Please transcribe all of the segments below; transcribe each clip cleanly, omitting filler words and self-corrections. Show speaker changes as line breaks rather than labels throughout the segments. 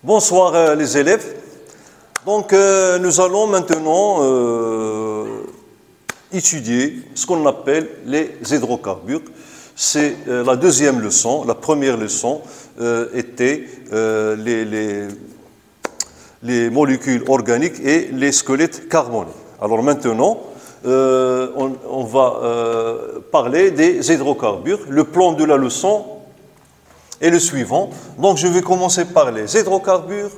Bonsoir les élèves. Donc nous allons maintenant étudier ce qu'on appelle les hydrocarbures. C'est la deuxième leçon. La première leçon était les molécules organiques et les squelettes carbonés. Alors maintenant, on va parler des hydrocarbures. Le plan de la leçon est le suivant. Donc je vais commencer par les hydrocarbures.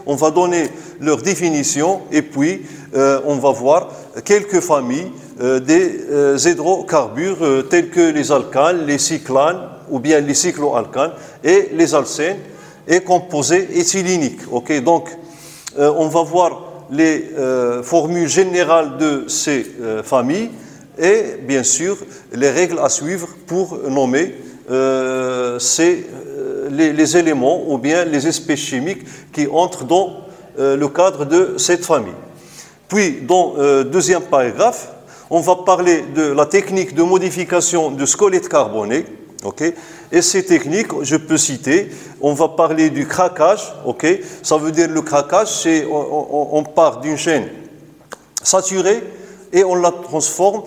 On va donner leur définition et puis on va voir quelques familles des hydrocarbures tels que les alcanes, les cyclanes ou bien les cycloalcanes et les alcènes et composés éthyléniques. Donc on va voir les formules générales de ces familles et bien sûr les règles à suivre pour nommer les éléments ou bien les espèces chimiques qui entrent dans le cadre de cette famille. Puis dans le deuxième paragraphe, on va parler de la technique de modification de squelettes carbonés. Et ces techniques, je peux citer, on va parler du craquage. Ça veut dire le craquage, c'est on part d'une chaîne saturée et on la transforme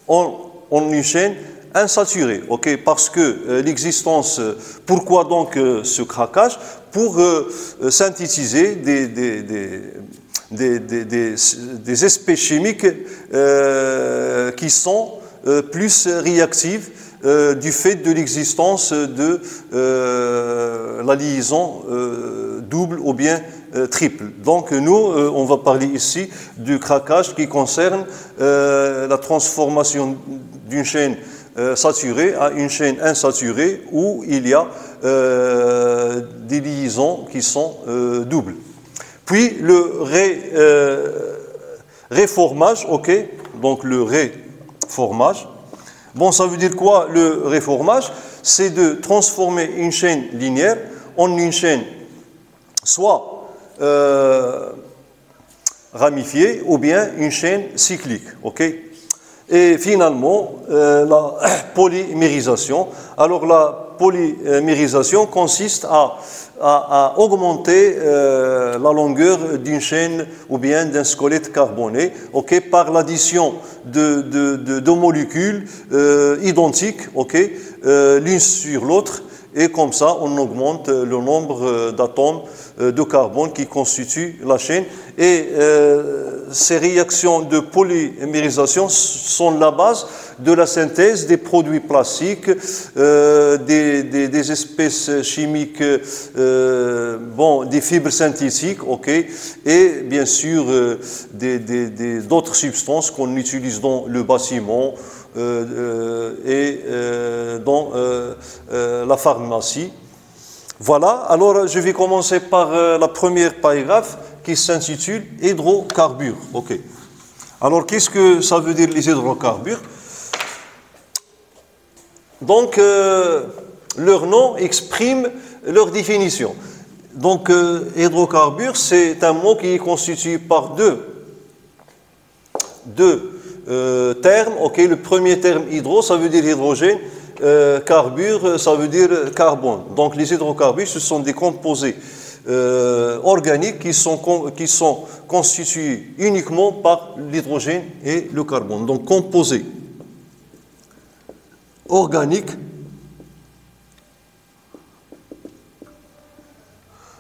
en une chaîne insaturée. Parce que l'existence, pourquoi donc ce craquage? Pour synthétiser des espèces chimiques qui sont plus réactives du fait de l'existence de la liaison double ou bien triple. Donc nous, on va parler ici du craquage qui concerne la transformation d'une chaîne saturée à une chaîne insaturée où il y a des liaisons qui sont doubles. Puis le réformage, donc le réformage. Bon, ça veut dire quoi le réformage? C'est de transformer une chaîne linéaire en une chaîne soit ramifiée ou bien une chaîne cyclique. Et finalement, la polymérisation. Alors la polymérisation consiste à augmenter la longueur d'une chaîne ou bien d'un squelette carboné par l'addition de molécules identiques l'une sur l'autre, et comme ça on augmente le nombre d'atomes de carbone qui constituent la chaîne. Et ces réactions de polymérisation sont la base de la synthèse des produits plastiques, des espèces chimiques, des fibres synthétiques, et bien sûr d'autres substances qu'on utilise dans le bâtiment et dans la pharmacie. Voilà, alors je vais commencer par la première paragraphe qui s'intitule « Hydrocarbures ». Alors qu'est-ce que ça veut dire les hydrocarbures? Donc leur nom exprime leur définition. Donc hydrocarbures, c'est un mot qui est constitué par deux termes. Le premier terme hydro, ça veut dire hydrogène. Carbure, ça veut dire carbone. Donc les hydrocarbures, ce sont des composés organiques qui sont constitués uniquement par l'hydrogène et le carbone. Donc composés organiques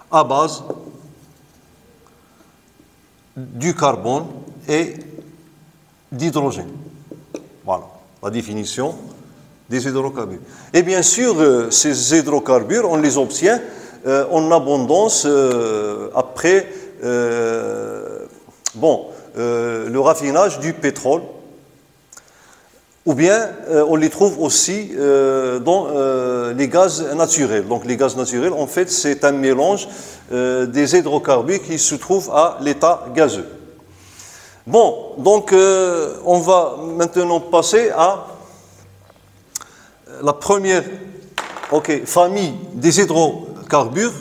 à base du carbone et d'hydrogène. Voilà la définition des hydrocarbures. Et bien sûr, ces hydrocarbures, on les obtient en abondance après le raffinage du pétrole, ou bien on les trouve aussi dans les gaz naturels. Donc les gaz naturels, en fait, c'est un mélange des hydrocarbures qui se trouvent à l'état gazeux. Bon, donc on va maintenant passer à la première famille des hydrocarbures.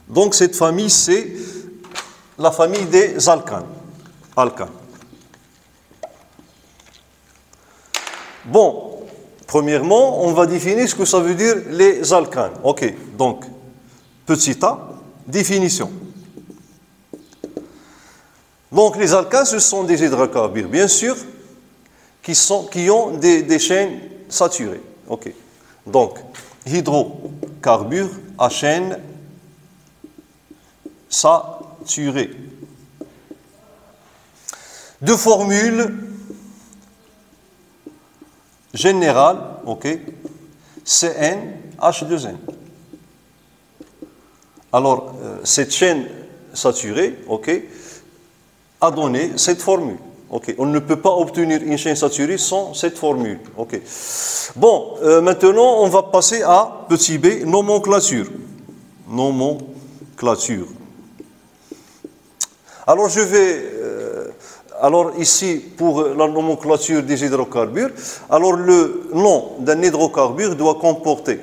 Donc cette famille, c'est la famille des alcanes. Bon, premièrement, on va définir ce que ça veut dire les alcanes. Donc petit a, Définition. Donc les alcanes, ce sont des hydrocarbures, bien sûr, qui ont des chaînes saturées. Ok. Donc, hydrocarbures à chaîne saturée. Deux formules générales, ok, CN, H2N. Alors, cette chaîne saturée, ok, a donné cette formule. Okay. On ne peut pas obtenir une chaîne saturée sans cette formule. Okay. Bon, maintenant, on va passer à petit b, nomenclature. Nomenclature. Alors, je vais... alors, ici, pour la nomenclature des hydrocarbures, alors le nom d'un hydrocarbure doit comporter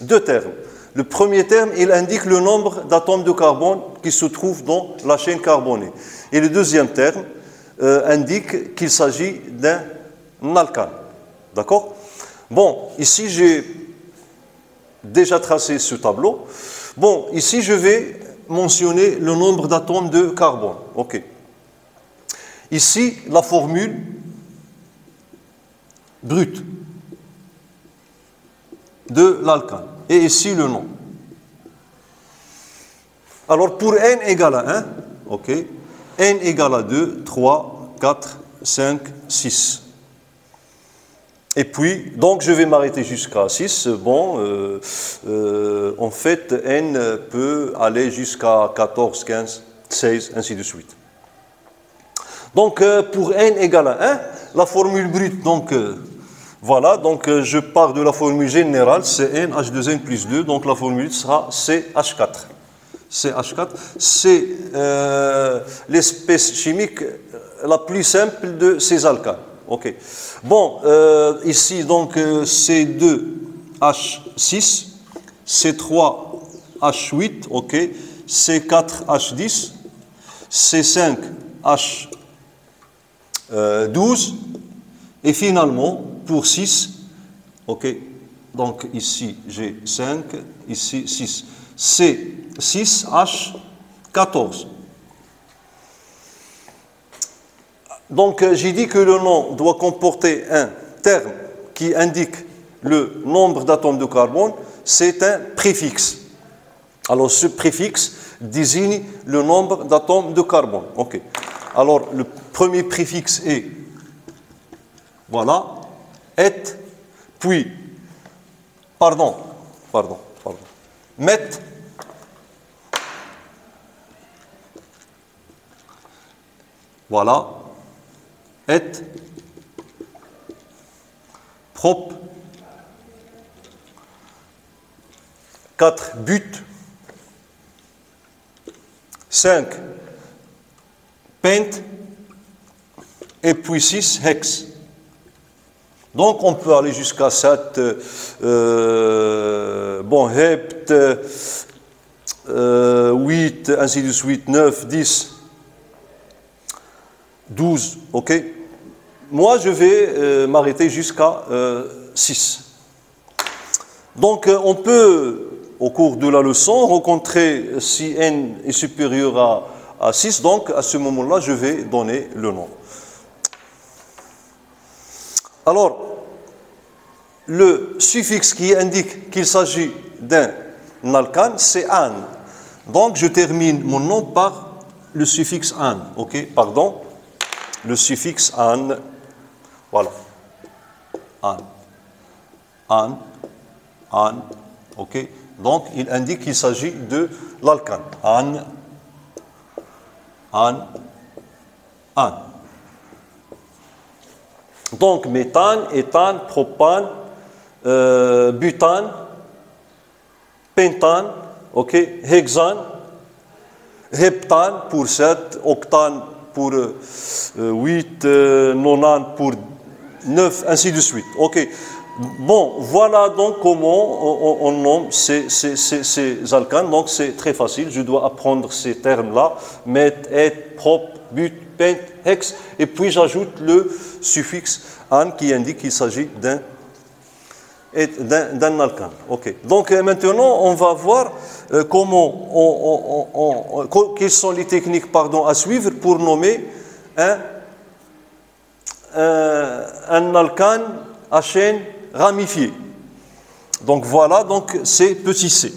deux termes. Le premier terme, il indique le nombre d'atomes de carbone qui se trouvent dans la chaîne carbonée. Et le deuxième terme indique qu'il s'agit d'un alcane. D'accord? Bon, ici, j'ai déjà tracé ce tableau. Bon, ici, je vais mentionner le nombre d'atomes de carbone. OK. Ici, la formule brute de l'alcane. Et ici, le nom. Alors, pour n égale à 1, OK, n égale à 2, 3, 4, 5, 6. Et puis, donc, je vais m'arrêter jusqu'à 6. Bon, en fait, n peut aller jusqu'à 14, 15, 16, ainsi de suite. Donc, pour n égale à 1, la formule brute, donc, voilà, donc je pars de la formule générale, c'est n H2n plus 2, donc la formule sera CH4. CH4, c'est l'espèce chimique la plus simple de ces alcanes. Ok. Bon, ici, donc, C2H6, C3H8, ok, C4H10, C5H12, et finalement, pour 6, ok, donc ici j'ai 5, ici 6, C6H14. Donc j'ai dit que le nom doit comporter un terme qui indique le nombre d'atomes de carbone, c'est un préfixe. Alors ce préfixe désigne le nombre d'atomes de carbone. Ok. Alors le premier préfixe est, voilà, et, puis, met, voilà, et, prop, 4 but, 5 pent, et puis 6 hex. Donc on peut aller jusqu'à 7, bon, hept, 8, ainsi de suite, 9, 10, 12, ok. Moi, je vais m'arrêter jusqu'à 6. Donc, on peut, au cours de la leçon, rencontrer si n est supérieur à 6. Donc, à ce moment-là, je vais donner le nom. Alors, le suffixe qui indique qu'il s'agit d'un alcane, c'est an. Donc, je termine mon nom par le suffixe an. Ok, pardon. Le suffixe an. Voilà. An. An. An. Ok. Donc, il indique qu'il s'agit de l'alcane. An. An. An. Donc, méthane, éthane, propane, butane, pentane, ok, hexane, heptane pour 7, octane pour 8, nonane pour 9, ainsi de suite. Ok. Bon, voilà donc comment on nomme ces alcanes. Donc, c'est très facile. Je dois apprendre ces termes-là. Meth, et, prop, but, pent, hex. Et puis, j'ajoute le suffixe an qui indique qu'il s'agit d'un d'un alcane. Okay. Donc maintenant, on va voir quelles sont les techniques à suivre pour nommer un alcane à chaîne ramifiée. Donc voilà, donc c'est petit c.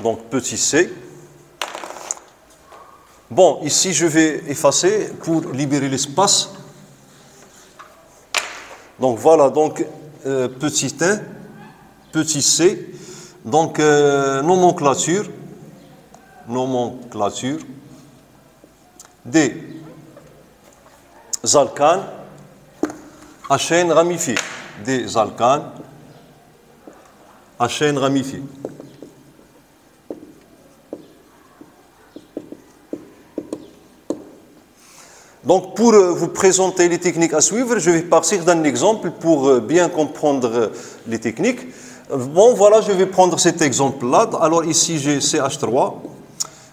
Donc petit c. Bon, ici je vais effacer pour libérer l'espace. Donc voilà, donc petit 1, petit c. Donc nomenclature des alcanes à chaîne ramifiée. Des alcanes à chaîne ramifiée. Donc, pour vous présenter les techniques à suivre, je vais partir d'un exemple pour bien comprendre les techniques. Bon, voilà, je vais prendre cet exemple-là. Alors, ici, j'ai CH3,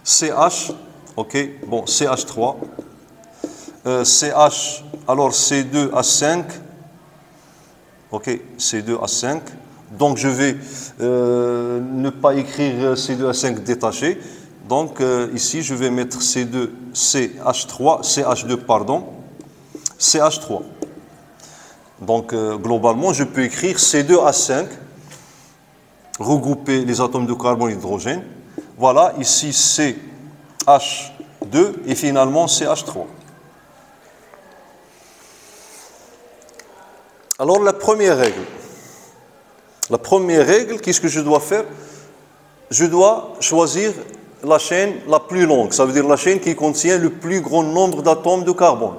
CH, ok, bon, CH3, CH, alors C2H5, ok, C2H5. Donc, je vais ne pas écrire C2H5 détaché. Donc, ici, je vais mettre CH2, pardon, CH3. Donc, globalement, je peux écrire C2H5, regrouper les atomes de carbone et d'hydrogène. Voilà, ici, CH2 et finalement CH3. Alors, la première règle, qu'est-ce que je dois faire? Je dois choisir la chaîne la plus longue, ça veut dire la chaîne qui contient le plus grand nombre d'atomes de carbone.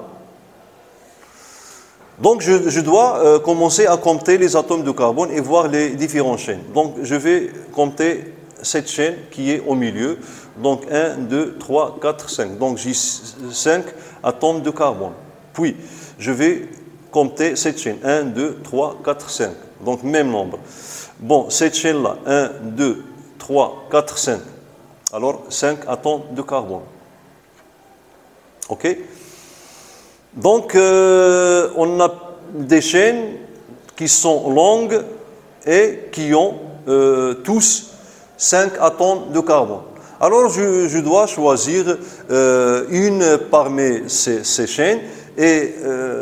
Donc je dois commencer à compter les atomes de carbone et voir les différentes chaînes. Donc je vais compter cette chaîne qui est au milieu. Donc 1, 2, 3, 4, 5. Donc j'ai 5 atomes de carbone. Puis je vais compter cette chaîne. 1, 2, 3, 4, 5. Donc même nombre. Bon, cette chaîne-là, 1, 2, 3, 4, 5. Alors, 5 atomes de carbone. OK? Donc, on a des chaînes qui sont longues et qui ont tous 5 atomes de carbone. Alors, je dois choisir une parmi ces chaînes et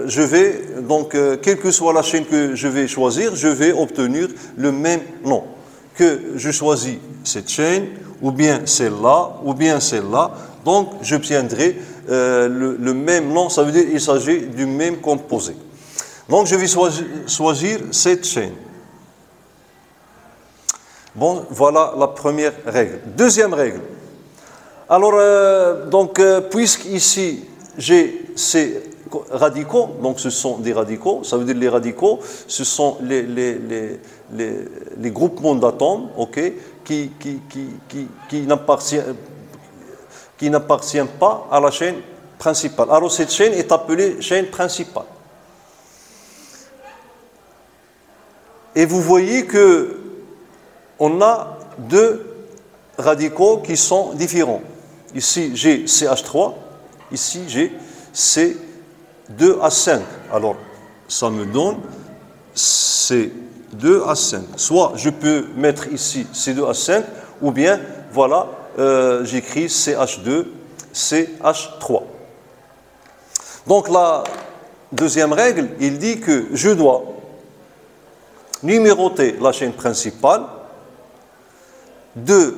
je vais, donc, quelle que soit la chaîne que je vais choisir, je vais obtenir le même nom. Que je choisis cette chaîne, ou bien celle-là, ou bien celle-là. Donc, j'obtiendrai le même nom, ça veut dire qu'il s'agit du même composé. Donc, je vais choisir cette chaîne. Bon, voilà la première règle. Deuxième règle. Alors, puisqu'ici, j'ai ces radicaux, donc ce sont des radicaux, ça veut dire les radicaux, ce sont les groupements d'atomes, ok, qui n'appartiennent pas à la chaîne principale. Alors cette chaîne est appelée chaîne principale. Et vous voyez que on a deux radicaux qui sont différents. Ici j'ai CH3, ici j'ai C2H5. Alors ça me donne C2H5. Soit je peux mettre ici C2H5, ou bien, voilà, j'écris CH2, CH3. Donc la deuxième règle, il dit que je dois numéroter la chaîne principale de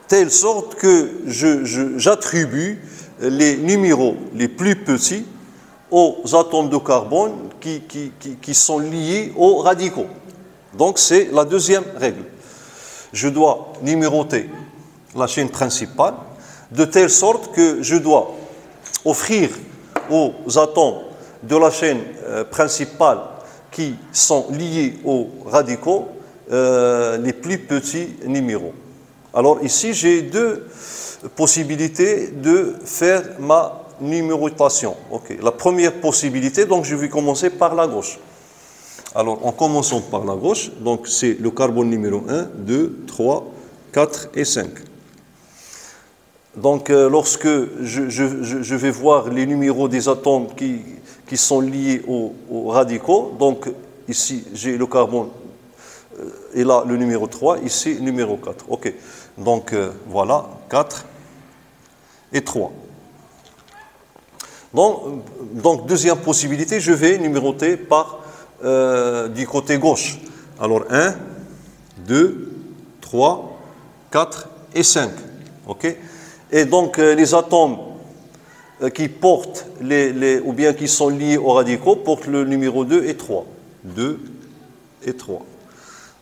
telle sorte que j'attribue les numéros les plus petits aux atomes de carbone qui sont liés aux radicaux. Donc c'est la deuxième règle. Je dois numéroter la chaîne principale de telle sorte que je dois offrir aux atomes de la chaîne principale qui sont liés aux radicaux les plus petits numéros. Alors ici, j'ai deux possibilités de faire ma numérotation. Okay. La première possibilité, donc je vais commencer par la gauche. Alors en commençant par la gauche, donc c'est le carbone numéro 1, 2, 3, 4 et 5. Donc lorsque je vais voir les numéros des atomes qui qui sont liés aux radicaux. Donc ici, j'ai le carbone et là le numéro 3, ici numéro 4. OK. Donc voilà, 4 et 3. Donc deuxième possibilité, je vais numéroter par du côté gauche. Alors 1, 2, 3, 4 et 5. OK. Et donc les atomes qui portent ou bien qui sont liés aux radicaux portent le numéro 2 et 3. 2 et 3.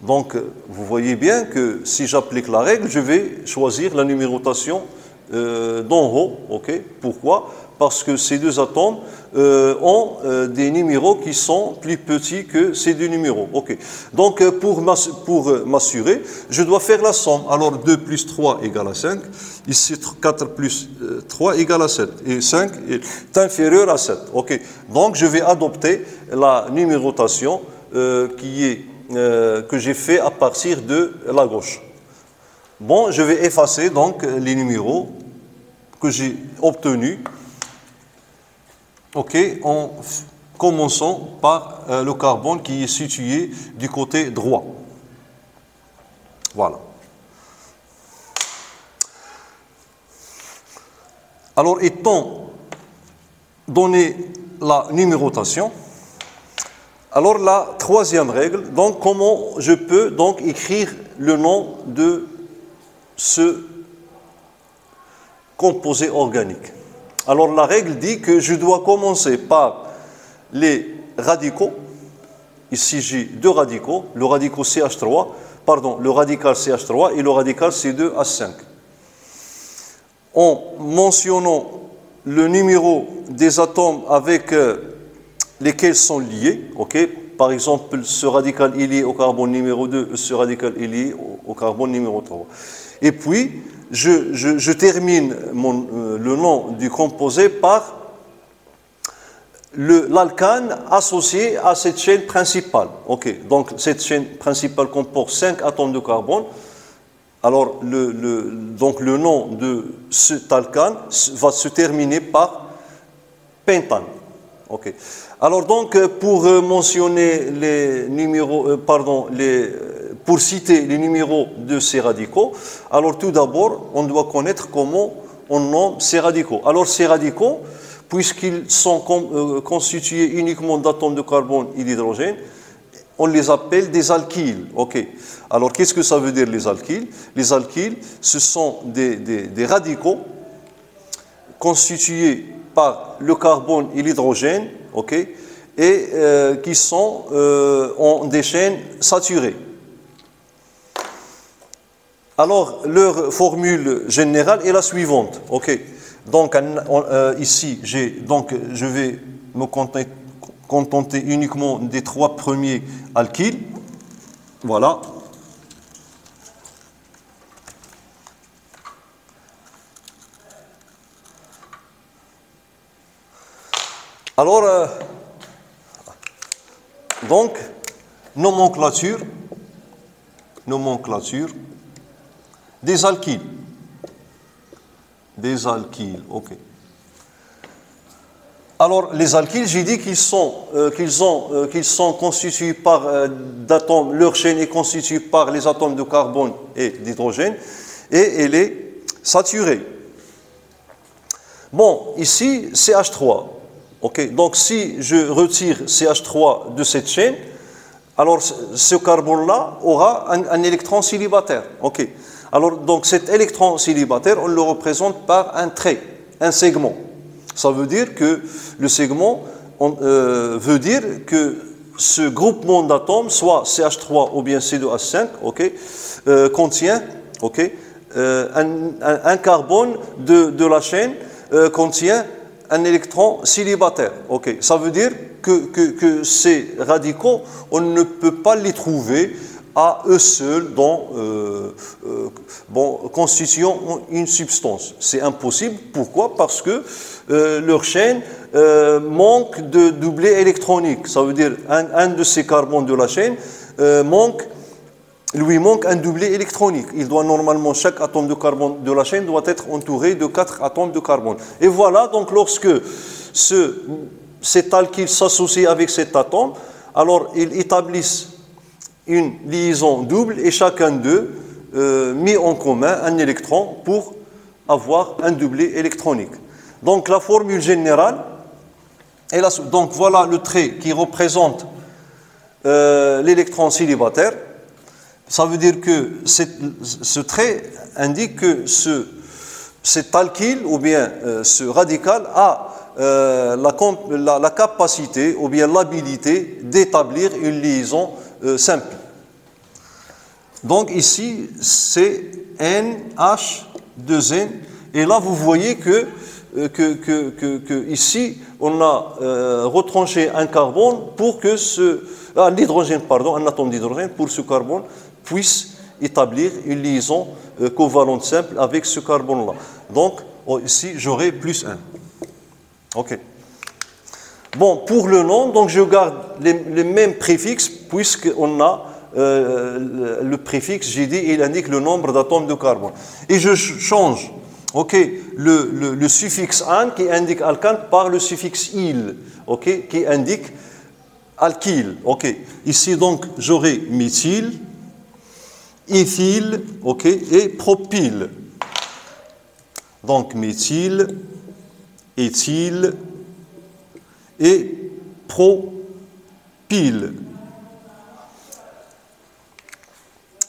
Donc vous voyez bien que si j'applique la règle, je vais choisir la numérotation d'en haut. OK. Pourquoi? Parce que ces deux atomes ont des numéros qui sont plus petits que ces deux numéros. OK. Donc pour m'assurer, je dois faire la somme. Alors 2 plus 3 égale à 5. Ici 4 plus 3 égale à 7. Et 5 est inférieur à 7. OK. Donc je vais adopter la numérotation que j'ai fait à partir de la gauche. Bon, je vais effacer donc les numéros que j'ai obtenus. OK, en commençant par le carbone qui est situé du côté droit. Voilà. Alors, étant donné la numérotation, alors la troisième règle, donc comment je peux donc écrire le nom de ce composé organique? Alors la règle dit que je dois commencer par les radicaux. Ici j'ai deux radicaux, le radical CH3 et le radical C2H5. En mentionnant le numéro des atomes avec lesquels sont liés, ok? Par exemple, ce radical est lié au carbone numéro 2, ce radical est lié au carbone numéro 3. Et puis, je termine le nom du composé par l'alcane associé à cette chaîne principale. Okay. Donc, cette chaîne principale comporte 5 atomes de carbone. Alors, donc le nom de cet alcane va se terminer par pentane. Okay. Alors, donc, pour mentionner les numéros, pour citer les numéros de ces radicaux, alors tout d'abord, on doit connaître comment on nomme ces radicaux. Alors ces radicaux, puisqu'ils sont constitués uniquement d'atomes de carbone et d'hydrogène, on les appelle des alkyles. Okay. Alors qu'est-ce que ça veut dire les alkyles? Les alkyles, ce sont des radicaux constitués par le carbone et l'hydrogène, okay, et qui sont en des chaînes saturées. Alors, leur formule générale est la suivante. Okay. Donc, ici, je vais me contenter uniquement des 3 premiers alkyles. Voilà. Alors, donc, nomenclature des alkyles. Des alkyles, ok. Alors, les alkyles, j'ai dit qu'ils sont constitués par d'atomes, leur chaîne est constituée par les atomes de carbone et d'hydrogène, et elle est saturée. Bon, ici, CH3. Ok, donc si je retire CH3 de cette chaîne, alors ce carbone-là aura un électron célibataire. Ok. Alors, donc cet électron célibataire, on le représente par un trait, un segment. Ça veut dire que le segment veut dire que ce groupement d'atomes, soit CH3 ou bien C2H5, okay, contient un carbone de la chaîne contient un électron célibataire. Okay. Ça veut dire que ces radicaux, on ne peut pas les trouver à eux seuls constituant une substance. C'est impossible. Pourquoi? Parce que leur chaîne manque de doublet électronique. Ça veut dire un de ces carbones de la chaîne lui manque un doublet électronique. Il doit normalement, chaque atome de carbone de la chaîne doit être entouré de 4 atomes de carbone. Et voilà, donc lorsque ce cet alkyle s'associe avec cet atome, alors ils établissent une liaison double et chacun d'eux met en commun un électron pour avoir un doublet électronique. Donc la formule générale, donc voilà le trait qui représente l'électron célibataire. Ça veut dire que ce trait indique que cet alkyle ou bien ce radical a la capacité ou bien l'habilité d'établir une liaison simple. Donc ici c'est NH2N et là vous voyez que ici on a retranché un carbone pour que l'hydrogène, pardon, un atome d'hydrogène pour ce carbone puisse établir une liaison covalente simple avec ce carbone-là. Donc, ici, j'aurai plus 1. OK. Bon, pour le nom, donc je garde les mêmes préfixes puisqu'on a le préfixe, j'ai dit, il indique le nombre d'atomes de carbone. Et je change, OK, le suffixe an qui indique alkane par le suffixe il, OK, qui indique alkyle. OK. Ici, donc, j'aurai méthyle, éthyle, OK, et propyle. Donc, méthyle, éthyle et propyle.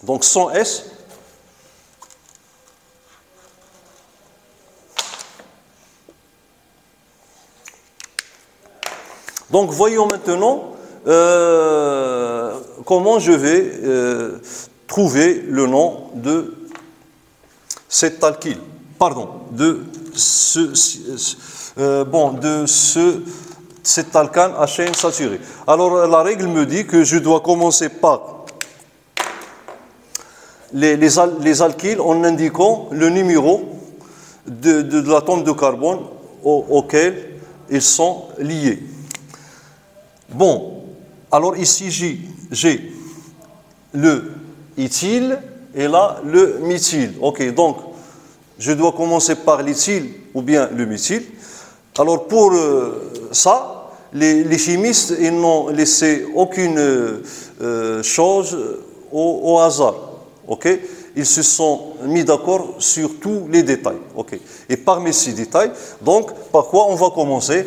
Donc, sans S. Donc, voyons maintenant comment je vais trouver le nom de cet alkyle. Pardon, de cet alkane à chaîne saturée. Alors, la règle me dit que je dois commencer par les alkyles en indiquant le numéro de l'atome de carbone auquel ils sont liés. Bon, alors ici j'ai le éthyle et là le méthyle. Ok, donc je dois commencer par l'éthyle ou bien le méthyle. Alors pour ça, les chimistes ils n'ont laissé aucune chose au hasard. Ok, ils se sont mis d'accord sur tous les détails. Ok, et parmi ces détails, donc par quoi on va commencer?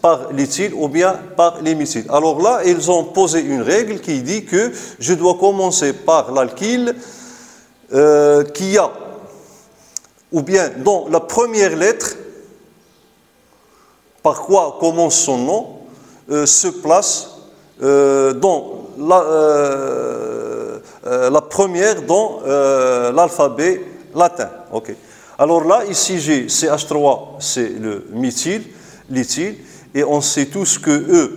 Par l'éthyle ou bien par les méthyles. Alors là, ils ont posé une règle qui dit que je dois commencer par l'alkyle qui a, ou bien dont la première lettre, par quoi commence son nom, se place dans la première dans l'alphabet latin. Okay. Alors là, ici j'ai CH3, c'est le méthyle, l'éthyle, et on sait tous que E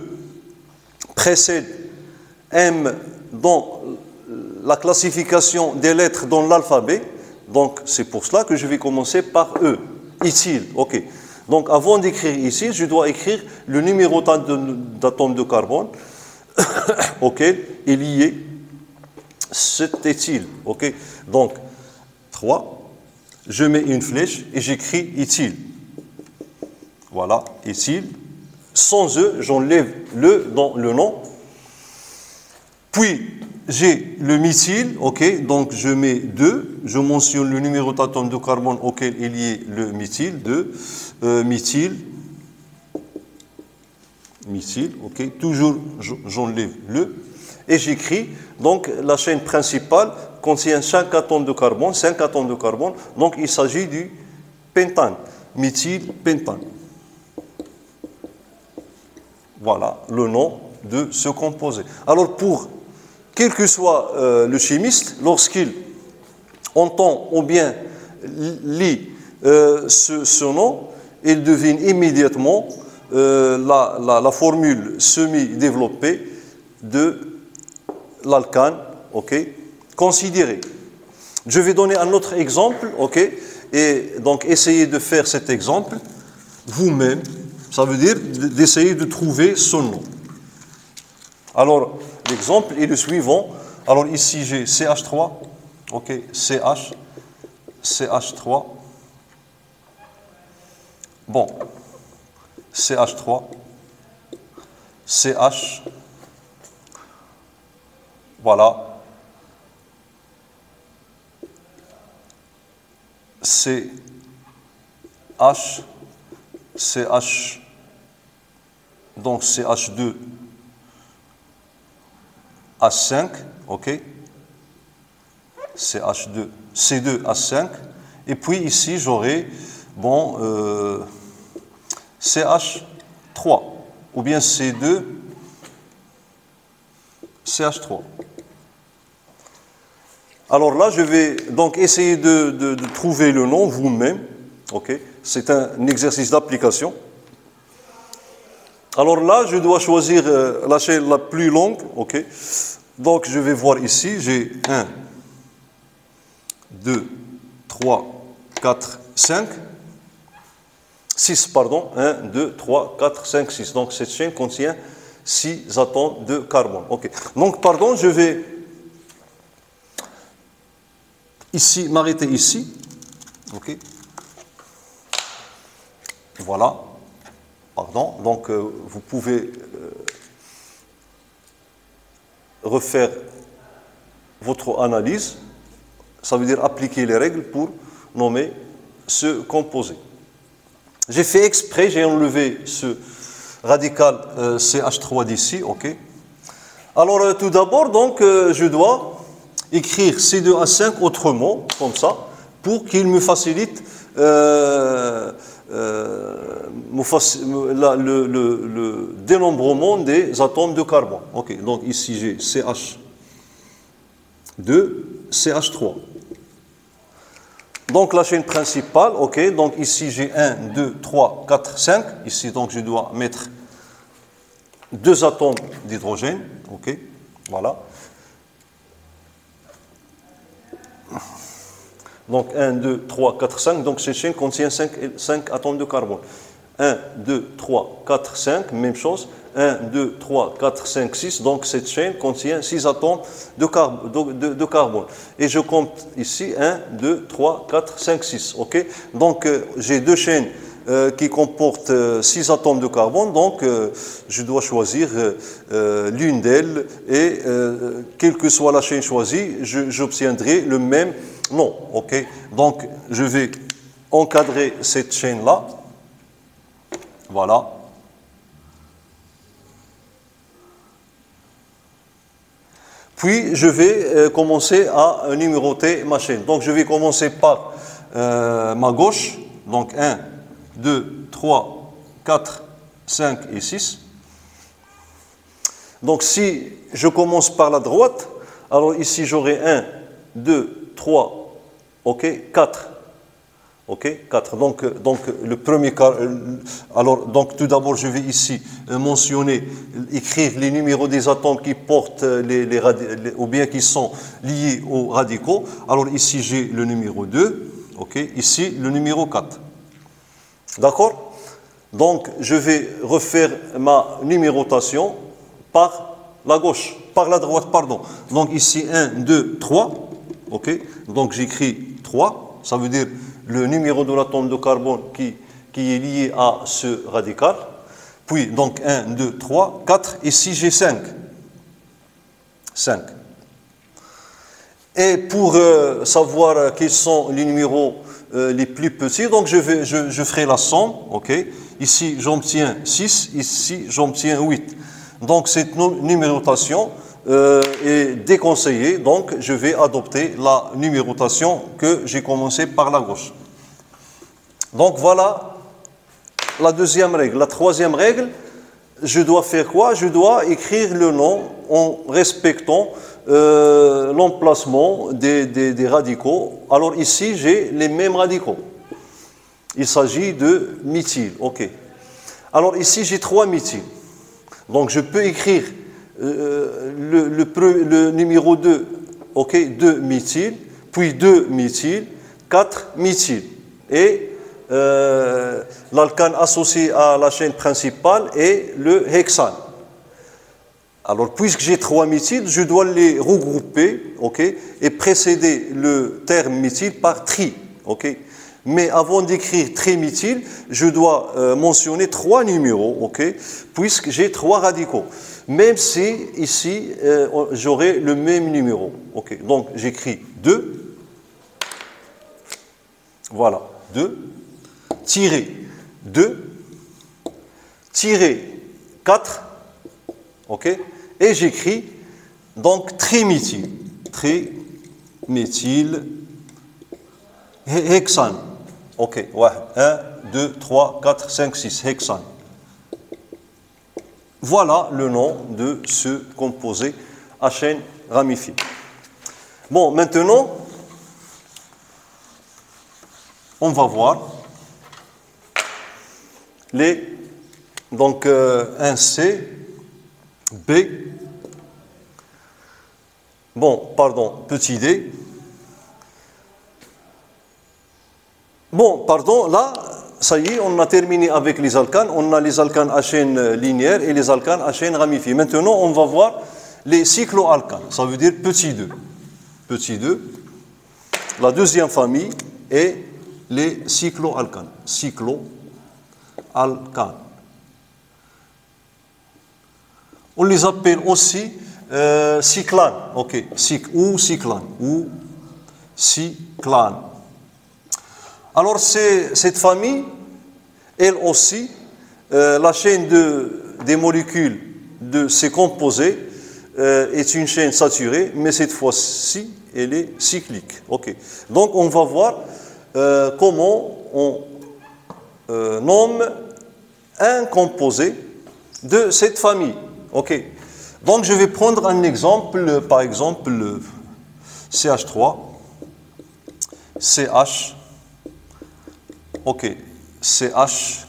précède M dans la classification des lettres dans l'alphabet. Donc c'est pour cela que je vais commencer par E, éthyle. Ok. Donc avant d'écrire ici, je dois écrire le numéro d'atomes de carbone auquel est lié cet éthyle. Ok. Donc 3. Je mets une flèche et j'écris éthyle. Voilà, éthyle. Sans E, j'enlève le dans le nom. Puis, j'ai le méthyle, ok, donc je mets 2. Je mentionne le numéro d'atome de carbone auquel est lié le méthyle, 2. Méthyle, ok, toujours j'enlève le. Et j'écris, donc la chaîne principale contient 5 atomes de carbone, 5 atomes de carbone, donc il s'agit du pentane, méthylpentane. Voilà le nom de ce composé. Alors pour, quel que soit le chimiste, lorsqu'il entend ou bien lit ce nom, il devine immédiatement la formule semi-développée de l'alkane, ok, considéré. Je vais donner un autre exemple, ok, et donc essayez de faire cet exemple vous-même. Ça veut dire d'essayer de trouver son nom. Alors, l'exemple est le suivant. Alors ici, j'ai CH3, ok, CH3. Bon, CH3, CH, voilà, CH, CH, donc CH2, H5, ok, CH2, C2H5, et puis ici j'aurai, bon, CH3, ou bien C2, CH3. Alors là, je vais donc essayer de trouver le nom vous-même, ok, c'est un exercice d'application. Alors là, je dois choisir la chaîne la plus longue, ok, donc je vais voir ici, j'ai 1, 2, 3, 4, 5, 6, pardon, 1, 2, 3, 4, 5, 6. Donc cette chaîne contient 6 atomes de carbone. Ok. Donc, pardon, je vais ici m'arrêter ici. Ok. Voilà. Pardon. Donc, vous pouvez refaire votre analyse. Ça veut dire appliquer les règles pour nommer ce composé. J'ai fait exprès, j'ai enlevé ce radical CH3 d'ici, ok. Alors tout d'abord, donc, je dois écrire C2H5 autrement, comme ça, pour qu'il me facilite le dénombrement des atomes de carbone. Ok, donc ici j'ai CH2, CH3. Donc la chaîne principale, ok, donc ici j'ai 1, 2, 3, 4, 5. Ici donc je dois mettre 2 atomes d'hydrogène, ok, voilà. Donc 1, 2, 3, 4, 5, donc cette chaîne contient 5 atomes de carbone. 1, 2, 3, 4, 5, même chose. 1, 2, 3, 4, 5, 6. Donc cette chaîne contient 6 atomes de carbone. Et je compte ici 1, 2, 3, 4, 5, 6. Ok. Donc j'ai 2 chaînes qui comportent 6 atomes de carbone. Donc je dois choisir l'une d'elles. Et quelle que soit la chaîne choisie, j'obtiendrai le même nom. Ok. Donc je vais encadrer cette chaîne-là. Voilà. Puis, je vais commencer à numéroter ma chaîne. Donc, je vais commencer par ma gauche. Donc, 1, 2, 3, 4, 5 et 6. Donc, si je commence par la droite, alors ici, j'aurai 1, 2, 3, ok, 4. Ok, 4. Donc le premier cas. Alors, donc, tout d'abord, je vais ici mentionner, écrire les numéros des atomes qui portent ou bien qui sont liés aux radicaux. Alors, ici, j'ai le numéro 2. Ok, ici, le numéro 4. D'accord? Donc, je vais refaire ma numérotation par la gauche, par la droite, pardon. Donc, ici, 1, 2, 3. Ok, donc j'écris 3. Ça veut dire le numéro de l'atome de carbone qui est lié à ce radical. Puis, donc, 1, 2, 3, 4. Ici, j'ai 5. 5. Et pour savoir quels sont les numéros les plus petits, donc je ferai la somme. Okay. Ici, j'obtiens 6. Ici, j'obtiens 8. Donc, cette numérotation est déconseillée. Donc, je vais adopter la numérotation que j'ai commencé par la gauche. Donc, voilà la deuxième règle. La troisième règle, je dois faire quoi? Je dois écrire le nom en respectant l'emplacement des radicaux. Alors, ici, j'ai les mêmes radicaux. Il s'agit de méthyle. OK. Alors, ici, j'ai 3 méthyles. Donc, je peux écrire le numéro 2, ok, 2 méthyle, puis 2 méthyle, 4 méthyle. Et l'alcane associé à la chaîne principale est le hexane. Alors, puisque j'ai 3 méthyles, je dois les regrouper, ok, et précéder le terme méthyle par tri, ok. Mais avant d'écrire triméthyle, je dois mentionner 3 numéros, ok, puisque j'ai 3 radicaux. Même si ici, j'aurai le même numéro. Ok, donc j'écris 2, voilà, 2, tiré 2, tiré 4, ok, et j'écris donc triméthyle, hexane, ok, ouais, 1, 2, 3, 4, 5, 6, hexane. Voilà le nom de ce composé à chaîne ramifiée. Bon, maintenant, on va voir les, donc un C, B, bon, pardon, petit d. Bon, pardon, là, ça y est, on a terminé avec les alcanes. On a les alcanes à chaîne linéaire et les alcanes à chaîne ramifiée. Maintenant, on va voir les cycloalcanes. Ça veut dire petit 2. Petit 2. La deuxième famille est les cycloalcanes. Cycloalcanes. On les appelle aussi cyclanes. Ok, ou cyclanes. Ou cyclanes. Alors, cette famille, elle aussi, la chaîne des molécules de ces composés est une chaîne saturée, mais cette fois-ci, elle est cyclique. Okay. Donc, on va voir comment on nomme un composé de cette famille. Okay. Donc, je vais prendre un exemple, par exemple, CH3, CH, ok, CH,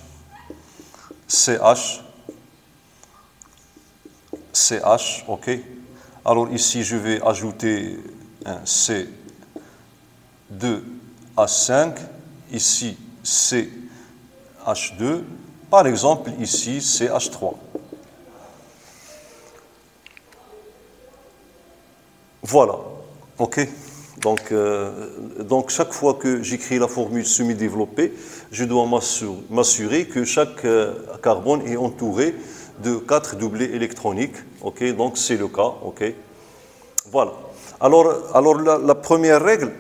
ok. Alors ici, je vais ajouter un C2H5, ici CH2, par exemple, ici CH3. Voilà, ok. Donc chaque fois que j'écris la formule semi-développée, je dois m'assurer que chaque carbone est entouré de 4 doublés électroniques. Okay, donc c'est le cas. Okay. Voilà. Alors la première règle,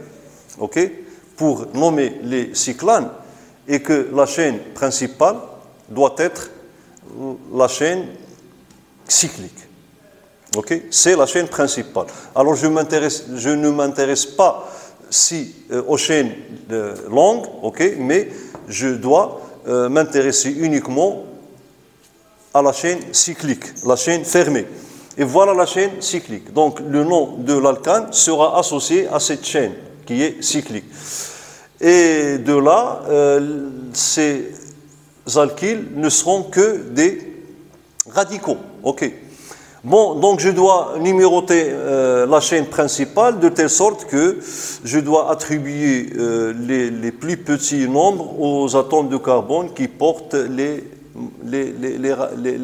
okay, pour nommer les cyclanes est que la chaîne principale doit être la chaîne cyclique. Okay? C'est la chaîne principale. Alors je ne m'intéresse pas aux chaînes longues, okay, mais je dois m'intéresser uniquement à la chaîne cyclique, la chaîne fermée. Et voilà la chaîne cyclique. Donc le nom de l'alcane sera associé à cette chaîne qui est cyclique. Et de là, ces alkyles ne seront que des radicaux. Okay. Bon, donc je dois numéroter la chaîne principale de telle sorte que je dois attribuer les plus petits nombres aux atomes de carbone qui portent les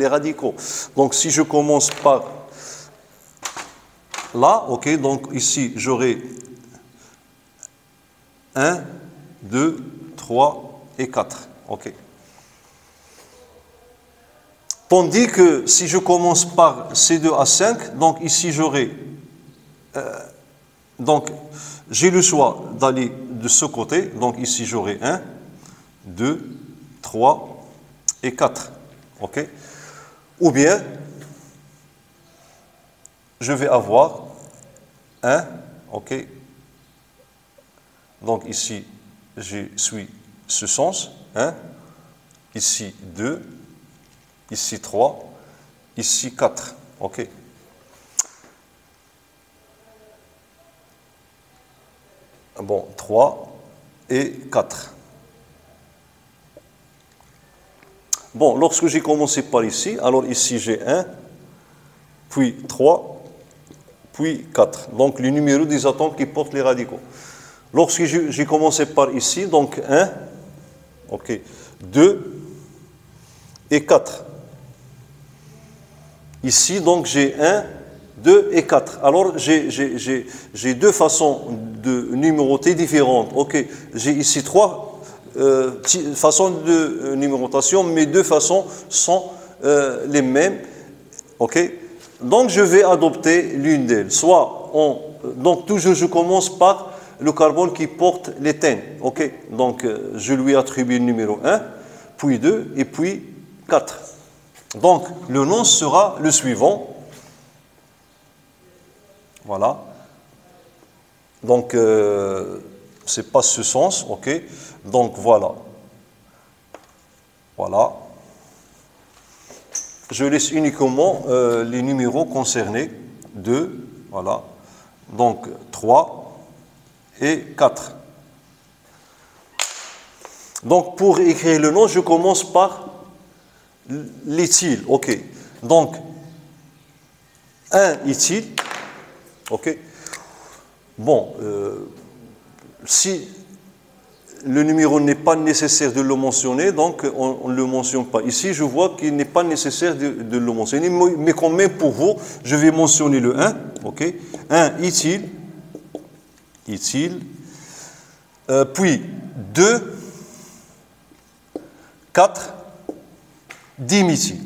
radicaux. Donc si je commence par là, ok, donc ici j'aurai 1, 2, 3 et 4. Ok. Tandis que si je commence par C2H5, donc ici j'aurai, donc j'ai le choix d'aller de ce côté, donc ici j'aurai 1, 2, 3 et 4, ok? Ou bien, je vais avoir 1, ok? Donc ici, je suis ce sens, 1, ici 2, ici 3, ici 4. OK. Bon, 3 et 4. Bon, lorsque j'ai commencé par ici, alors ici j'ai 1, puis 3, puis 4. Donc le numéro des atomes qui portent les radicaux. Lorsque j'ai commencé par ici, donc 1, OK, 2 et 4. Ici, donc, j'ai 1, 2 et 4. Alors, j'ai deux façons de numéroter différentes. OK, j'ai ici 3 façons de numérotation, mais deux façons sont les mêmes. Ok? Donc je vais adopter l'une d'elles. Donc toujours je commence par le carbone qui porte l'éthène. Ok? Donc je lui attribue le numéro 1, puis 2 et puis 4. Donc le nom sera le suivant. Voilà. Donc c'est pas ce sens. Ok? Donc voilà. Voilà. Je laisse uniquement les numéros concernés. 2, voilà. Donc 3 et 4. Donc pour écrire le nom, je commence par l'éthyle. Ok. Donc 1 éthyle. Ok. Bon, si le numéro n'est pas nécessaire de le mentionner, donc on ne le mentionne pas. Ici, je vois qu'il n'est pas nécessaire de le mentionner, mais quand même pour vous, je vais mentionner le 1, ok? 1 éthyle, puis 2, 4, diméthyle.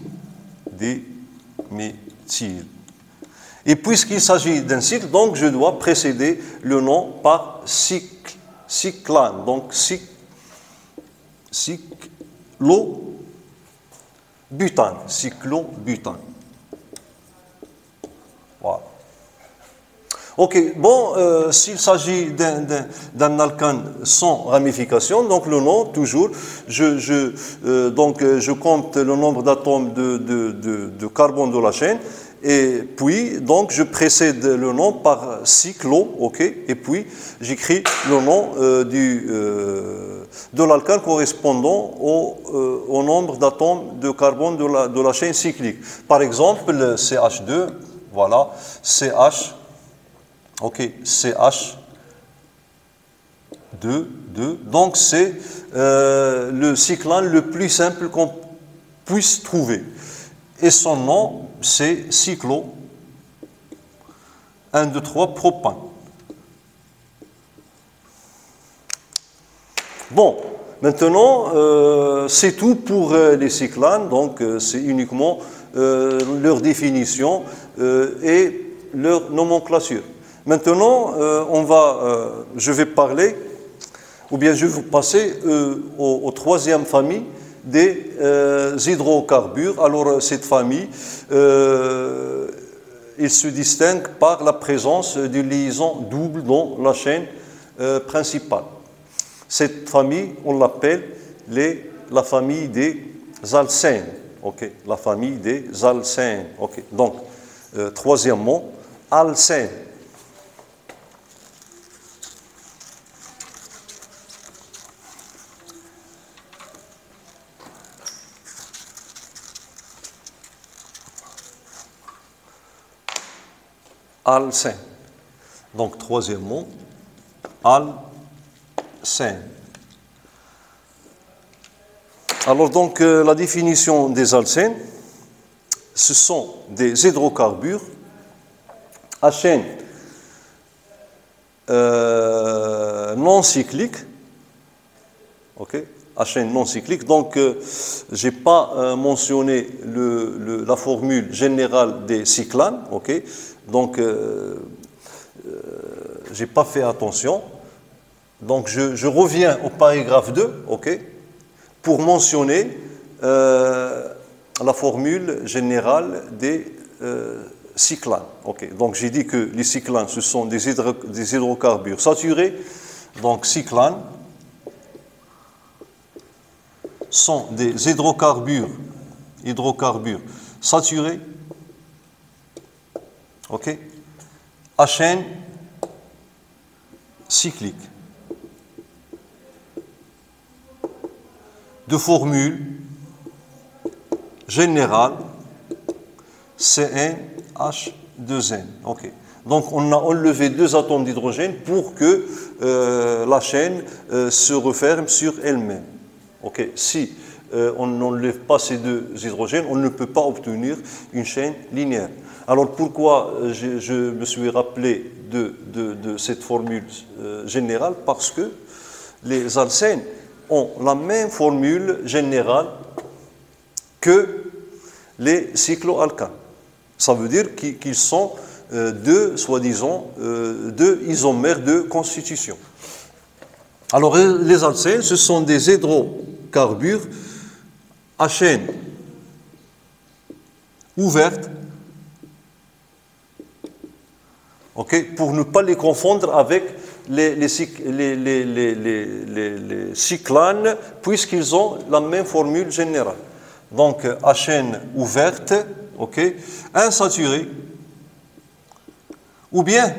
Et puisqu'il s'agit d'un cycle, donc je dois précéder le nom par cyclane. Donc cyclobutane. Voilà. Ok, bon, s'il s'agit d'un alcane sans ramification, donc le nom, toujours, je compte le nombre d'atomes de carbone de la chaîne, et puis, donc, je précède le nom par cyclo, ok, et puis j'écris le nom de l'alcane correspondant au nombre d'atomes de carbone de la chaîne cyclique. Par exemple, le CH2, voilà, CH, ok, CH2, donc c'est le cyclane le plus simple qu'on puisse trouver. Et son nom, c'est cyclo 1, 2, 3 propane. Bon, maintenant, c'est tout pour les cyclanes, donc c'est uniquement leur définition et leur nomenclature. Maintenant, je vais parler, ou bien je vais vous passer aux troisième famille des hydrocarbures. Alors cette famille, il se distingue par la présence d'une liaison double dans la chaîne principale. Cette famille, on l'appelle la famille des alcènes. Okay, la famille des alcènes. Okay. Donc, troisièmement, alcène. Alcène. Donc, troisièmement, alcène. Alors, donc, la définition des alcènes, ce sont des hydrocarbures à chaîne non cyclique, ok, à chaîne non cyclique. Donc, je n'ai pas mentionné la formule générale des cyclanes, ok. Donc, je n'ai pas fait attention. Donc, je reviens au paragraphe 2, ok, pour mentionner la formule générale des cyclanes. Okay. Donc, j'ai dit que les cyclanes, ce sont des hydrocarbures saturés. Donc, cyclanes sont des hydrocarbures saturés, ok, à chaîne cyclique. De formule générale CnH2n. Okay. Donc on a enlevé 2 atomes d'hydrogène pour que la chaîne se referme sur elle-même. Okay. Si on n'enlève pas ces 2 hydrogènes, on ne peut pas obtenir une chaîne linéaire. Alors pourquoi je me suis rappelé de cette formule générale? Parce que les alcènes ont la même formule générale que les cycloalcanes. Ça veut dire qu'ils sont deux, soi-disant, deux isomères de constitution. Alors, les alcènes, ce sont des hydrocarbures à chaîne ouverte, okay, pour ne pas les confondre avec les cyclanes, puisqu'ils ont la même formule générale. Donc, à chaîne ouverte, okay, insaturé, ou bien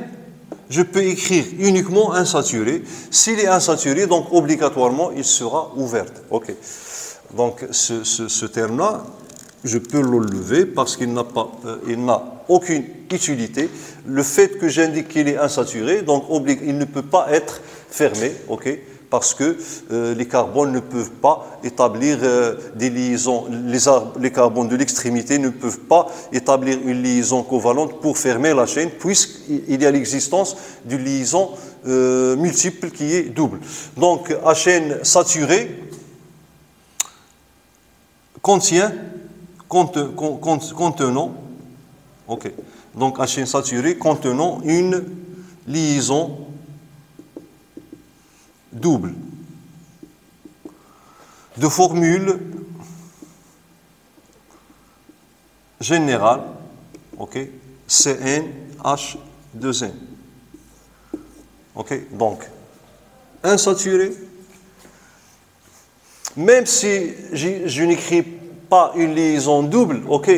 je peux écrire uniquement insaturé. S'il est insaturé, donc obligatoirement, il sera ouvert. Okay. Donc, ce terme-là, je peux le lever parce qu'il n'a aucune utilité. Le fait que j'indique qu'il est insaturé, donc il ne peut pas être fermé, okay, parce que les carbones ne peuvent pas établir des liaisons, les carbones de l'extrémité ne peuvent pas établir une liaison covalente pour fermer la chaîne, puisqu'il y a l'existence d'une liaison multiple qui est double. Donc, à chaîne saturée contenant, ok, donc à chaîne saturée contenant une liaison double de formule générale, ok, CnH2n. Ok, donc insaturé, même si je n'écris pas une liaison double, ok,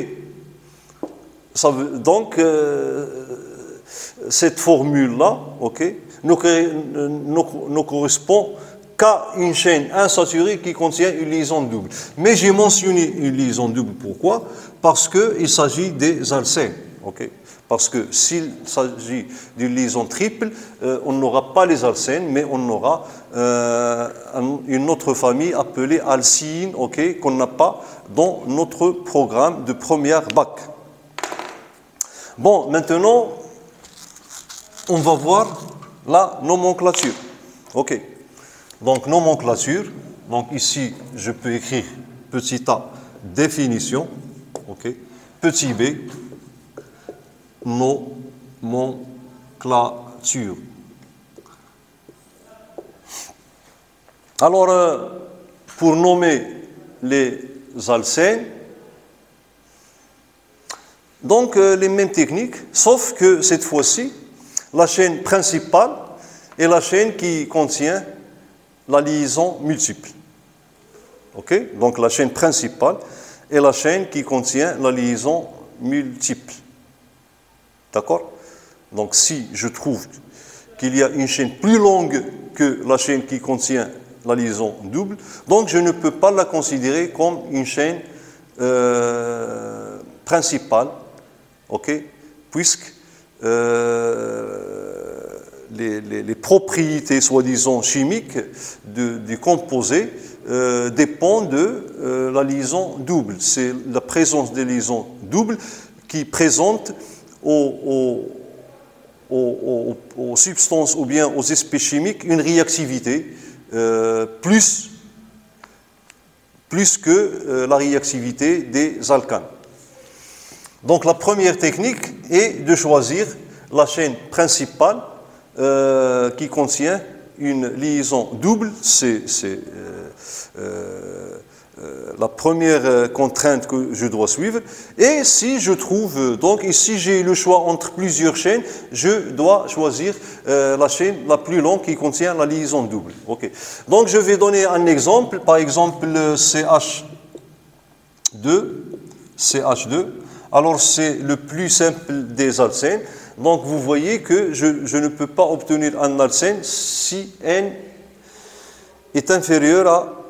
ça veut, donc cette formule-là, ok, ne correspond qu'à une chaîne insaturée qui contient une liaison double. Mais j'ai mentionné une liaison double, pourquoi? Parce qu'il s'agit des alcènes, ok. Parce que s'il s'agit d'une liaison triple, on n'aura pas les alcènes, mais on aura une autre famille appelée alcyne, okay, qu'on n'a pas dans notre programme de première bac. Bon, maintenant, on va voir la nomenclature. Ok. Donc, nomenclature. Donc, ici, je peux écrire petit a, définition. Ok. Petit b, nomenclature. Alors, pour nommer les alcènes, donc les mêmes techniques, sauf que cette fois-ci, la chaîne principale est la chaîne qui contient la liaison multiple. Ok? Donc la chaîne principale est la chaîne qui contient la liaison multiple. D'accord? Donc si je trouve qu'il y a une chaîne plus longue que la chaîne qui contient la liaison double, donc je ne peux pas la considérer comme une chaîne principale, ok, puisque les propriétés soi-disant chimiques du composé dépendent de la liaison double. C'est la présence des liaisons doubles qui présente aux substances ou bien aux espèces chimiques une réactivité plus que la réactivité des alcanes. Donc la première technique est de choisir la chaîne principale qui contient une liaison double. C'est la première contrainte que je dois suivre. Et si je trouve, donc ici j'ai le choix entre plusieurs chaînes, je dois choisir la chaîne la plus longue qui contient la liaison double. Okay. Donc je vais donner un exemple, par exemple CH2. Alors c'est le plus simple des alcènes. Donc vous voyez que je ne peux pas obtenir un alcène si N est inférieur à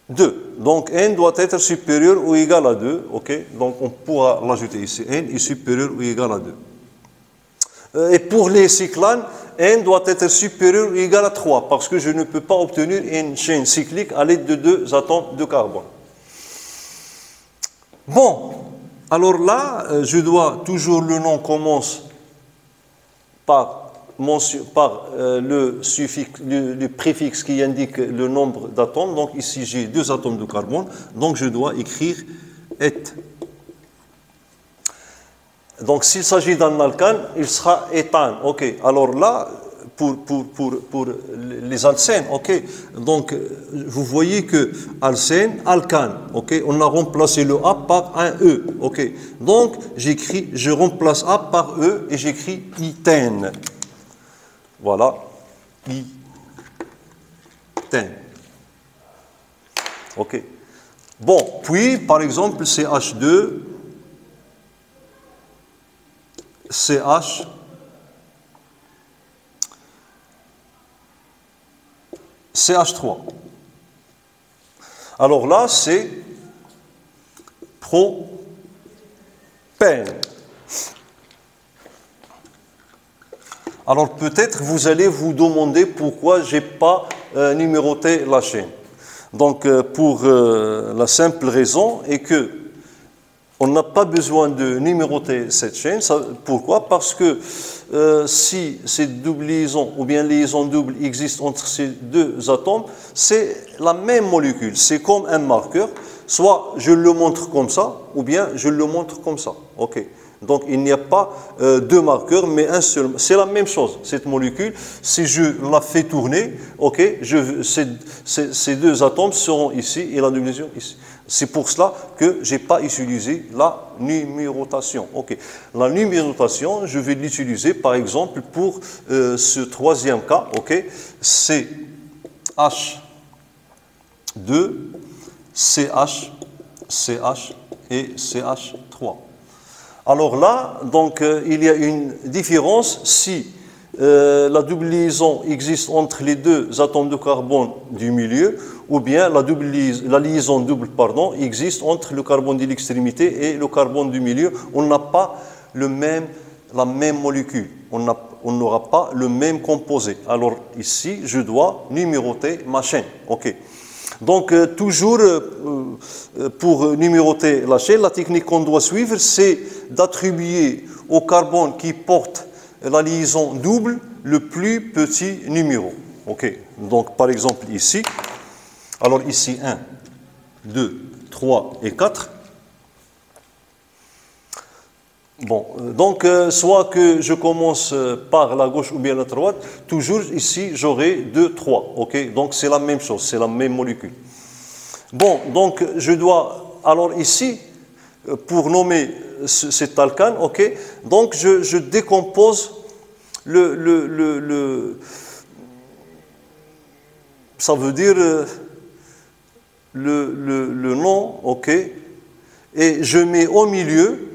2. Donc N doit être supérieur ou égal à 2. Okay? Donc on pourra l'ajouter ici. N est supérieur ou égal à 2. Et pour les cyclanes, N doit être supérieur ou égal à 3 parce que je ne peux pas obtenir une chaîne cyclique à l'aide de 2 atomes de carbone. Bon, alors là, je dois toujours, le nom commence par le suffixe, le préfixe qui indique le nombre d'atomes. Donc ici j'ai 2 atomes de carbone, donc je dois écrire et. Donc s'il s'agit d'un alcane, il sera éthane. Ok. Alors là, pour les alcènes, ok. Donc vous voyez que alcène, alcane, ok. On a remplacé le A par un E, ok. Donc je remplace A par E et j'écris ithène. Voilà, ithène. Ok. Bon, puis par exemple CH2, CH, CH3. Alors là, c'est propène. Alors peut-être vous allez vous demander pourquoi je n'ai pas numéroté la chaîne. Donc pour la simple raison est que on n'a pas besoin de numéroter cette chaîne. Pourquoi? Parce que si ces doubles liaisons ou bien liaisons doubles existent entre ces 2 atomes, c'est la même molécule. C'est comme un marqueur. Soit je le montre comme ça, ou bien je le montre comme ça. Ok. Donc il n'y a pas 2 marqueurs, mais un seul. C'est la même chose, cette molécule. Si je la fais tourner, ok, ces 2 atomes seront ici et la double liaison ici. C'est pour cela que je n'ai pas utilisé la numérotation. Ok. La numérotation, je vais l'utiliser par exemple pour ce 3e cas. Ok. C'est H2, CH, CH et CH3. Alors là, donc, il y a une différence si la double liaison existe entre les 2 atomes de carbone du milieu, ou bien la liaison double existe entre le carbone de l'extrémité et le carbone du milieu. On n'a pas la même molécule, on n'aura pas le même composé. Alors ici, je dois numéroter ma chaîne. Ok. Donc toujours pour numéroter la chaîne, la technique qu'on doit suivre, c'est d'attribuer au carbone qui porte la liaison double le plus petit numéro. Ok. Donc par exemple ici, alors ici 1, 2, 3 et 4. Bon, donc soit que je commence par la gauche ou bien la droite, toujours ici j'aurai 2, 3. Ok, donc c'est la même chose, c'est la même molécule. Bon, donc je dois, alors ici, pour nommer cet alcane, ok, donc je décompose ça veut dire le nom, ok, et je mets au milieu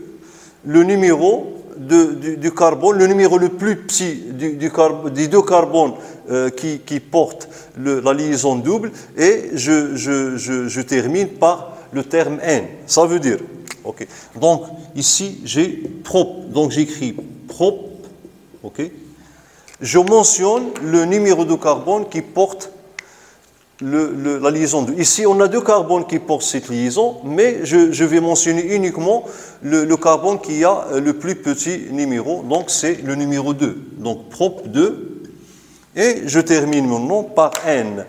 le numéro du carbone, le numéro le plus petit des 2 carbones qui portent la liaison double, et je termine par le terme N. Ça veut dire, ok. Donc ici j'ai prop, donc j'écris prop, ok. Je mentionne le numéro de carbone qui porte la liaison 2. Ici, on a 2 carbones qui portent cette liaison, mais je vais mentionner uniquement le carbone qui a le plus petit numéro, donc c'est le numéro 2. Donc, prop 2, et je termine mon nom par N.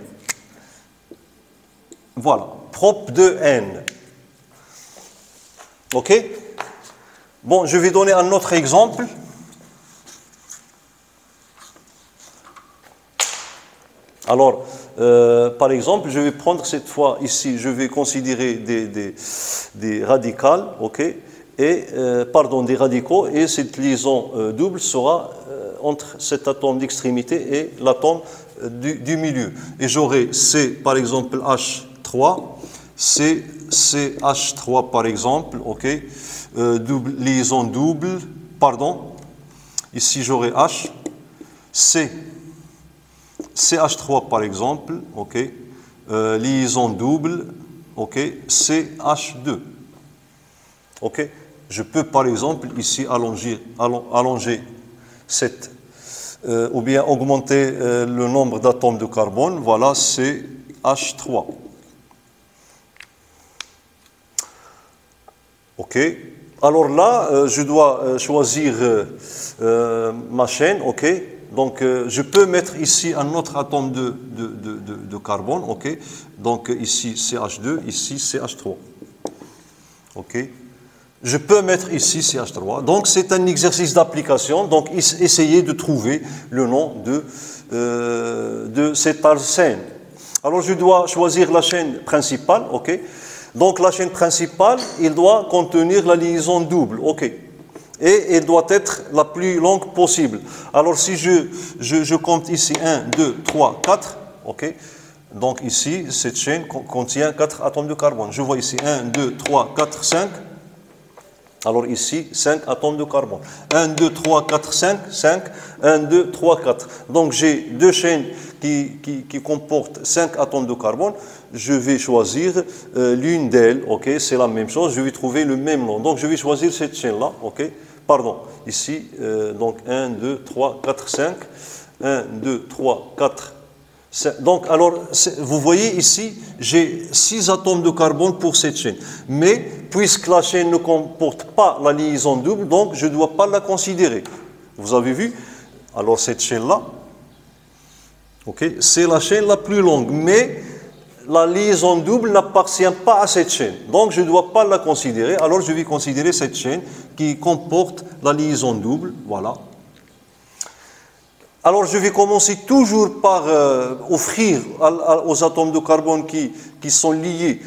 Voilà, prop 2N. OK? Bon, je vais donner un autre exemple. Alors, par exemple, je vais prendre cette fois ici, je vais considérer des radicales, ok, et des radicaux, et cette liaison double sera entre cet atome d'extrémité et l'atome du milieu. Et j'aurai C, par exemple, H3, C, CH3 par exemple, ok, liaison double, ici j'aurai H, C, CH3 par exemple, ok, liaison double, ok, CH2, ok. Je peux par exemple ici allonger cette, ou bien augmenter le nombre d'atomes de carbone, voilà, CH3. Ok. Alors là, je dois choisir ma chaîne, ok. Donc, je peux mettre ici un autre atome de carbone, ok. Donc, ici CH2, ici CH3, ok. Je peux mettre ici CH3. Donc, c'est un exercice d'application. Donc, essayez de trouver le nom de cette arsène. Alors, je dois choisir la chaîne principale, ok. Donc, la chaîne principale, il doit contenir la liaison double, ok. Et elle doit être la plus longue possible. Alors, si je compte ici 1, 2, 3, 4, ok. Donc, ici, cette chaîne contient 4 atomes de carbone. Je vois ici 1, 2, 3, 4, 5. Alors ici, 5 atomes de carbone. 1, 2, 3, 4, 5, 5, 1, 2, 3, 4. Donc j'ai deux chaînes qui comportent 5 atomes de carbone. Je vais choisir l'une d'elles, ok, c'est la même chose, je vais trouver le même nom. Donc je vais choisir cette chaîne-là, ok, pardon, ici, donc 1, 2, 3, 4, 5, 1, 2, 3, 4, 5. Donc, alors, vous voyez ici, j'ai 6 atomes de carbone pour cette chaîne. Mais, puisque la chaîne ne comporte pas la liaison double, donc je ne dois pas la considérer. Vous avez vu? Alors, cette chaîne-là, okay, c'est la chaîne la plus longue. Mais, la liaison double n'appartient pas à cette chaîne. Donc, je ne dois pas la considérer. Alors, je vais considérer cette chaîne qui comporte la liaison double. Voilà. Alors, je vais commencer toujours par offrir aux atomes de carbone qui sont liés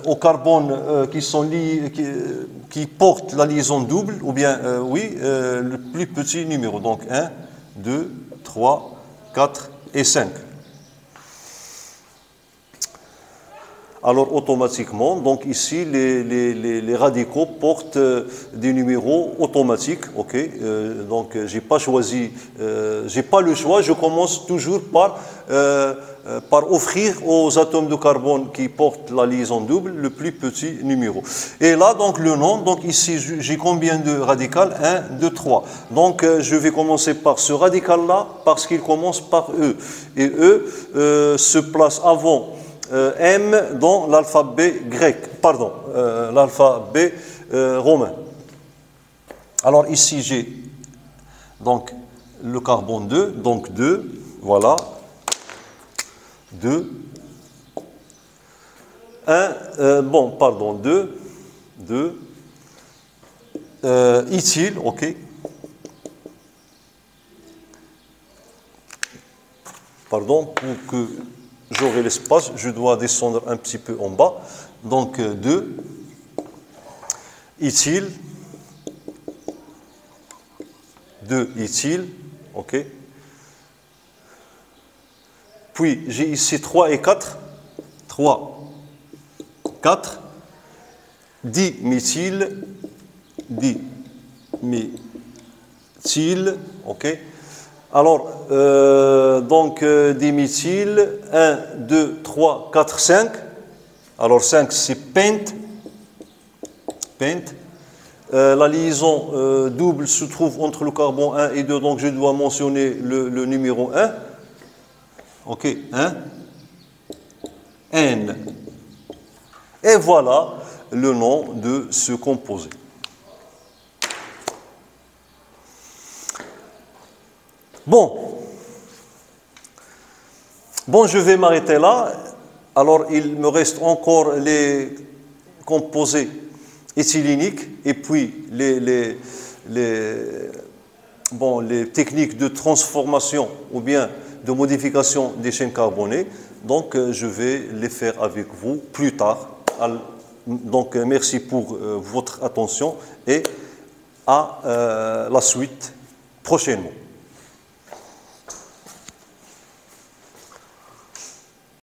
au carbone, qui portent la liaison double, ou bien, le plus petit numéro. Donc, 1, 2, 3, 4 et 5. Alors, automatiquement, donc ici, les radicaux portent des numéros automatiques, ok. Donc, j'ai pas choisi, j'ai pas le choix. Je commence toujours par offrir aux atomes de carbone qui portent la liaison double le plus petit numéro. Et là, donc, le nom, donc ici, j'ai combien de radicales? 1, 2, 3. Donc, je vais commencer par ce radical-là parce qu'il commence par E. Et E se place avant M dans l'alphabet grec, pardon, l'alphabet romain. Alors ici j'ai donc le carbone 2, donc 2, voilà, 2, 1, bon, pardon, 2, 2, éthyle, ok, pardon, pour que j'aurai l'espace, je dois descendre un petit peu en bas. Donc 2, éthyle, 2 éthyle, ok. Puis j'ai ici 3 et 4, 3, 4, diméthyle, diméthyle, ok. Alors, donc, diméthyle, 1, 2, 3, 4, 5. Alors, 5, c'est pent. La liaison double se trouve entre le carbone 1 et 2, donc je dois mentionner le numéro 1. OK, 1. N. Et voilà le nom de ce composé. Bon, je vais m'arrêter là. Alors, il me reste encore les composés éthyléniques et puis les techniques de transformation ou bien de modification des chaînes carbonées. Donc, je vais les faire avec vous plus tard. Donc, merci pour votre attention et à la suite prochainement.